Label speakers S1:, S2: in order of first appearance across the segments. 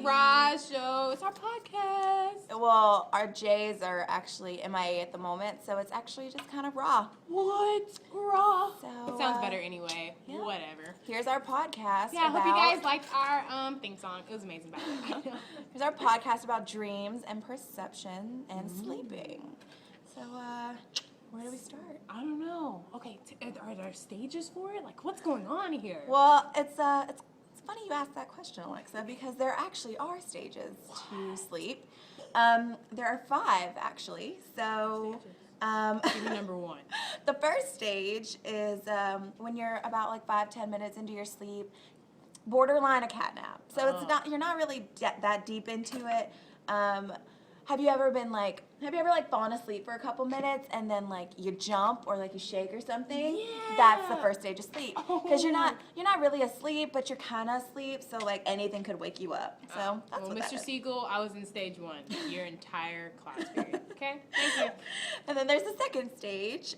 S1: raw show. It's our podcast.
S2: Well, our J's are actually MIA at the moment, so it's actually just kind of raw.
S1: What? Raw.
S2: So,
S1: it sounds better anyway.
S2: Yeah.
S1: Whatever.
S2: Here's our podcast.
S1: Yeah, I hope you guys liked our theme song. It was amazing, by the way.
S2: Here's our podcast about dreams and perception and sleeping. So, where do we start?
S1: I don't know. Okay, are there stages for it? Like, what's going on here?
S2: Well, it's funny you asked that question, Alexa, because there actually are stages to sleep. There are 5 actually. So,
S1: give me number 1.
S2: The first stage is when you're about like 5-10 minutes into your sleep, borderline a cat nap. So it's not, you're not really that deep into it. Have you ever fallen asleep for a couple minutes and then like you jump or like you shake or something?
S1: Yeah.
S2: That's the first stage of sleep. Because you're not really asleep, but you're kind of asleep. So like anything could wake you up. So that's
S1: well,
S2: what
S1: Mr.
S2: that is.
S1: Siegel, I was in stage 1 your entire class period. Okay, thank you.
S2: And then there's the second stage,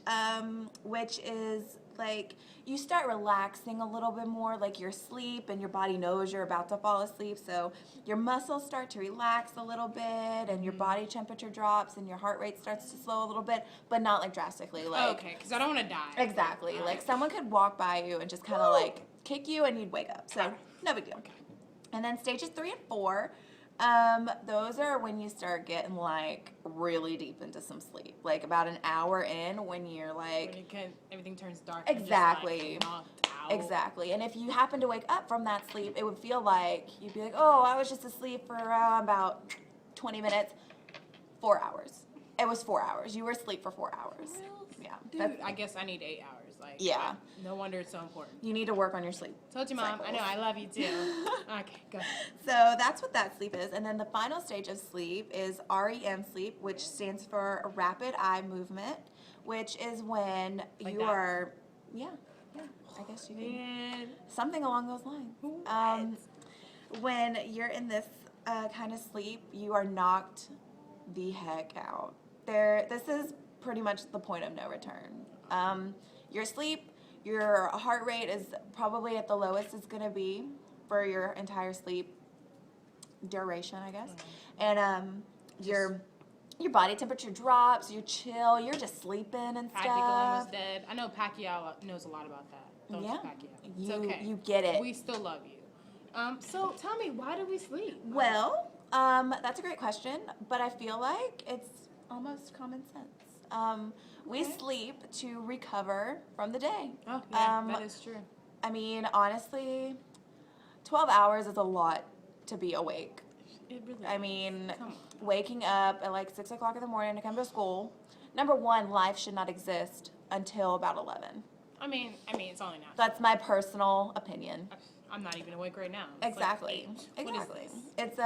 S2: which is like you start relaxing a little bit more, like you're asleep and your body knows you're about to fall asleep, so your muscles start to relax a little bit and your body temperature drops and your heart rate starts to slow a little bit, but not like drastically. Like,
S1: okay, because I don't want to die.
S2: Exactly. Like someone could walk by you and just kind of like kick you and you'd wake up. So no big deal.
S1: Okay.
S2: And then stages 3 and 4, those are when you start getting like really deep into some sleep. Like about an hour in when you're like
S1: everything turns dark.
S2: Exactly.
S1: And just, like, knocked out.
S2: Exactly. And if you happen to wake up from that sleep, it would feel like you'd be like, oh, I was just asleep for about 20 minutes. 4 hours. It was 4 hours. You were asleep for 4 hours. Yeah.
S1: Dude, I guess I need 8 hours. Like,
S2: yeah.
S1: No wonder it's so important.
S2: You need to work on your sleep.
S1: Told you, Mom.
S2: cycles.
S1: I know. I love you too. Okay, go ahead.
S2: So that's what that sleep is. And then the final stage of sleep is REM sleep, which stands for rapid eye movement, which is when
S1: like
S2: you
S1: that.
S2: are, yeah, I guess you can.
S1: Man.
S2: Something along those lines. When you're in this kind of sleep, you are knocked the heck out. This is pretty much the point of no return. Your sleep, your heart rate is probably at the lowest it's going to be for your entire sleep duration, I guess. And your body temperature drops, you chill, you're just sleeping and
S1: Practically
S2: stuff.
S1: almost dead. I know Pacquiao knows a lot about that. Don't
S2: Yeah.
S1: Pacquiao.
S2: You,
S1: It's okay.
S2: you get it.
S1: We still love you. So tell me, why do we sleep?
S2: Well, that's a great question, but I feel like it's almost common sense. We sleep to recover from the day.
S1: Oh, yeah, that is true.
S2: I mean, honestly, 12 hours is a lot to be awake.
S1: It really
S2: I
S1: is.
S2: mean,
S1: Come on.
S2: waking up at like 6 o'clock in the morning to come to school. Number one, life should not exist until about 11.
S1: I mean, it's only now.
S2: That's my personal opinion.
S1: I'm not even awake right now. It's
S2: Exactly.
S1: Like 8. What is
S2: Exactly.
S1: this?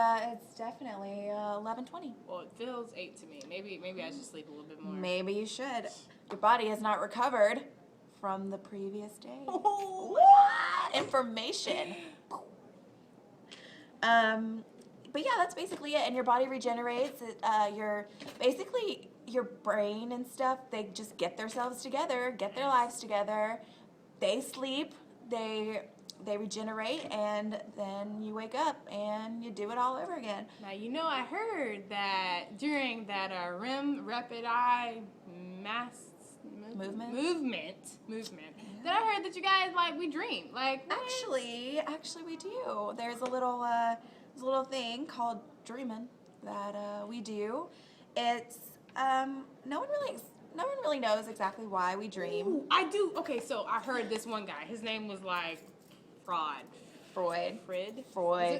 S2: It's definitely 11:20.
S1: Well, it feels 8 to me. Maybe I should sleep a little bit more.
S2: Maybe you should. Your body has not recovered from the previous day.
S1: Oh,
S2: What? Information. But yeah, that's basically it. And your body regenerates. Your brain and stuff, they just get themselves together, get their lives together. They sleep, they regenerate, and then you wake up and you do it all over again.
S1: Now, I heard that during that REM, rapid eye movement, that I heard that you guys, like, we dream. Like, what?
S2: Actually we do. There's a little thing called dreaming that we do. It's no one really knows exactly why we dream.
S1: Ooh, I do. Okay, so I heard this one guy. His name was like
S2: Freud.
S1: Freud.
S2: Freud.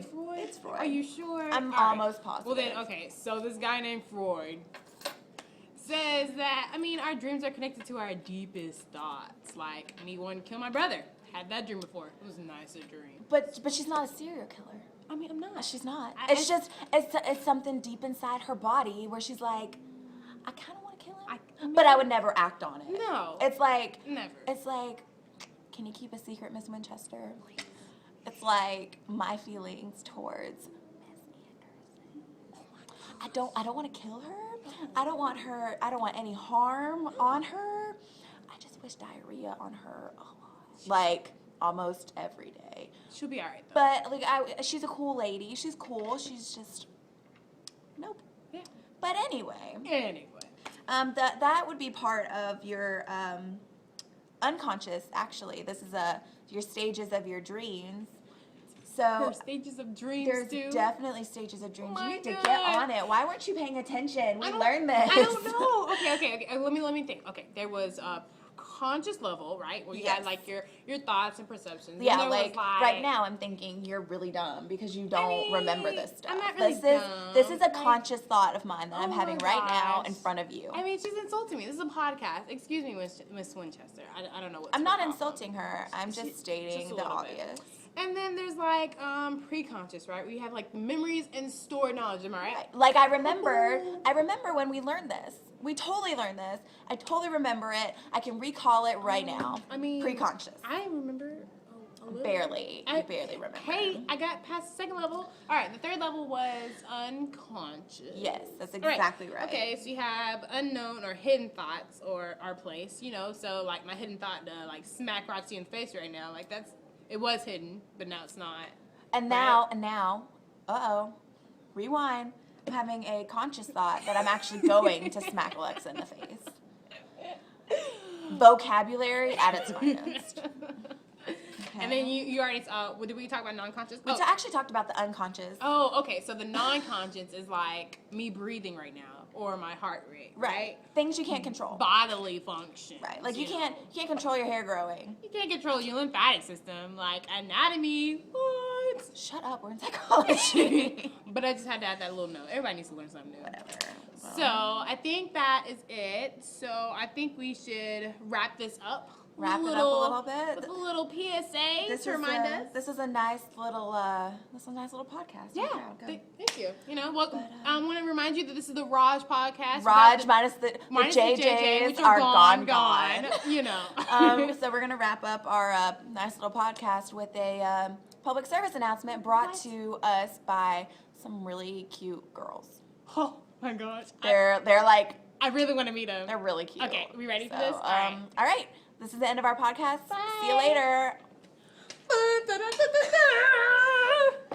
S1: Is it Freud?
S2: It's Freud.
S1: Are you sure?
S2: I'm
S1: All
S2: almost positive.
S1: Well then, okay. So this guy named Freud says that our dreams are connected to our deepest thoughts. Like me wanting to kill my brother. Had that dream before. It was a nicer dream.
S2: But she's not a serial killer.
S1: I'm not.
S2: She's not. It's something deep inside her body where she's like, I kind of want to kill him, but I would never act on it.
S1: No.
S2: It's like
S1: Never.
S2: It's like, can you keep a secret, Miss Winchester? Please. It's like my feelings towards Miss Anderson. I don't want to kill her. I don't want any harm on her. I just wish diarrhea on her a lot. Like, almost every day.
S1: She'll be all right, though.
S2: But, like, she's a cool lady. She's cool. She's just, nope.
S1: Yeah.
S2: But anyway.
S1: That
S2: would be part of your unconscious, actually. This is your stages of your dreams. So
S1: there's stages of dreams,
S2: there's definitely stages of dreams.
S1: Oh
S2: you need
S1: my
S2: to
S1: God.
S2: get on it. Why weren't you paying attention? We learned this.
S1: I don't know. Okay. Let me think. Okay, there was a conscious level, right, where you had like your thoughts and perceptions.
S2: Yeah,
S1: and
S2: like right now I'm thinking you're really dumb because you don't remember this stuff.
S1: I'm not really
S2: This is a conscious thought of mine that I'm having right now
S1: gosh.
S2: in front of you.
S1: I mean, she's insulting me. This is a podcast. Excuse me, Miss Winchester. I don't know what.
S2: I'm not insulting her. I'm just stating the obvious.
S1: And then there's like pre-conscious, right? We have like memories and stored knowledge. Am I right?
S2: Like I remember when we learned this. We totally learned this. I totally remember it. I can recall it right now.
S1: I mean,
S2: pre-conscious.
S1: I remember a little.
S2: Barely. You barely remember.
S1: Hey, I got past the second level. All right, the third level was unconscious.
S2: Yes, that's exactly right.
S1: Okay, so you have unknown or hidden thoughts or our place, you know. So like my hidden thought to like smack Roxy in the face right now, like it was hidden, but now it's not.
S2: And now, rewind. I'm having a conscious thought that I'm actually going to smack Alexa in the face. Vocabulary at its finest. Okay.
S1: And then you already did we talk about non-conscious?
S2: We actually talked about the unconscious.
S1: Oh, okay. So the non-conscious is like me breathing right now or my heart rate, right?
S2: Things you can't control.
S1: Bodily function.
S2: Right. Like you can't control your hair growing.
S1: You can't control your lymphatic system, like anatomy. What?
S2: Shut up. We're in psychology.
S1: But I just had to add that little note. Everybody needs to learn something new.
S2: Whatever. Well.
S1: So I think that is it. So I think we should wrap this up.
S2: Wrap it up a little bit.
S1: With a little PSA to remind us.
S2: This is a nice little podcast.
S1: Yeah, thank you. You know, well, I want to remind you that this is the Raj podcast.
S2: Raj minus the JJs
S1: which
S2: are gone.
S1: You know.
S2: So we're gonna wrap up our nice little podcast with a public service announcement brought to us by some really cute girls.
S1: Oh my gosh.
S2: They're like.
S1: I really want to meet them.
S2: They're really cute.
S1: Okay, we ready for this? All
S2: right. This is the end of our podcast.
S1: Bye.
S2: See you later.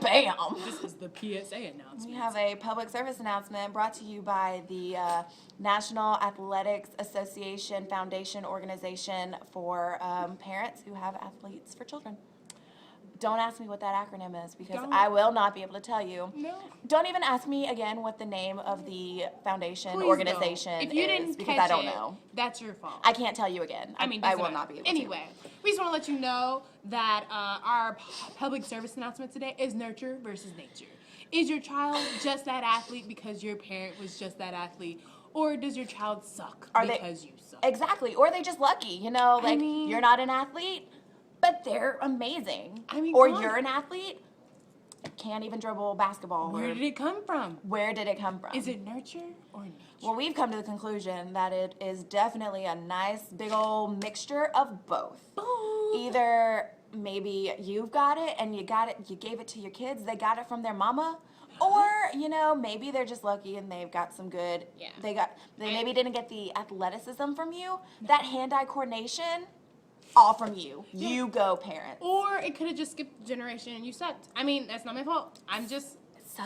S2: Bam.
S1: This is the PSA announcement.
S2: We have a public service announcement brought to you by the National Athletics Association Foundation organization for parents who have athletes for children. Don't ask me what that acronym is because I will not be able to tell you.
S1: No.
S2: Don't even ask me again what the name of the foundation organization
S1: if you didn't
S2: is because
S1: catch
S2: I don't know.
S1: That's your fault.
S2: I can't tell you again. I will not be able to.
S1: Anyway, we just want to let you know that our public service announcement today is nurture versus nature. Is your child just that athlete because your parent was just that athlete? Or does your child suck because you suck?
S2: Exactly. Or are they just lucky? You know, like you're not an athlete, but they're amazing. Or you're an athlete, can't even dribble basketball.
S1: Where did it come from?
S2: Where did it come from?
S1: Is it nurture or nature?
S2: Well, we've come to the conclusion that it is definitely a nice big old mixture of both. Either maybe you've got it and you gave it to your kids, they got it from their mama. Or, you know, maybe they're just lucky and they've got some good, they maybe didn't get the athleticism from you, that hand-eye coordination, all from you. Yeah. You go, parents.
S1: Or it could have just skipped a generation and you sucked. I mean, that's not my fault. I'm just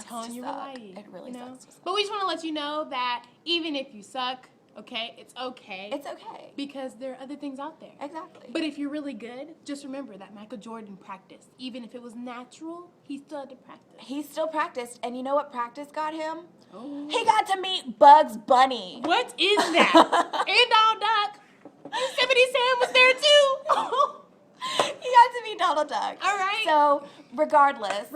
S1: telling you what I eat.
S2: It really sucks.
S1: But we just want to let you know that even if you suck, okay, it's okay.
S2: It's okay.
S1: Because there are other things out there.
S2: Exactly.
S1: But if you're really good, just remember that Michael Jordan practiced. Even if it was natural, he still had to practice.
S2: He still practiced. And you know what practice got him?
S1: Oh.
S2: He got to meet Bugs Bunny.
S1: What is that? And Donald Duck. Yosemite Sam was there too.
S2: He got to meet Donald Duck.
S1: All right.
S2: So regardless,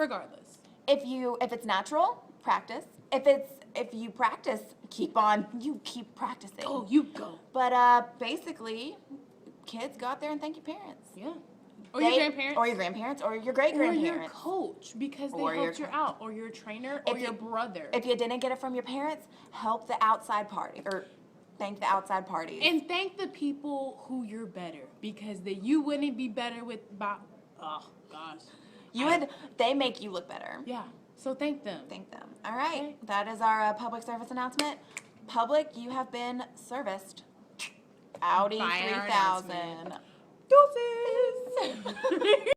S2: if it's natural, practice. If you practice, keep practicing.
S1: Oh, you go.
S2: But basically, kids go out there and thank your parents.
S1: Yeah. Or your grandparents.
S2: Or your grandparents. Or your great-grandparents.
S1: Or your coach because they helped you out. Or your trainer. Or your brother.
S2: If you didn't get it from your parents, help the outside party. Or thank the outside parties.
S1: And thank the people who you're better. Because you wouldn't be better oh, gosh.
S2: They make you look better.
S1: Yeah. So thank them.
S2: All right. Okay. That is our public service announcement. Public, you have been serviced. Audi 3000.
S1: Deuces.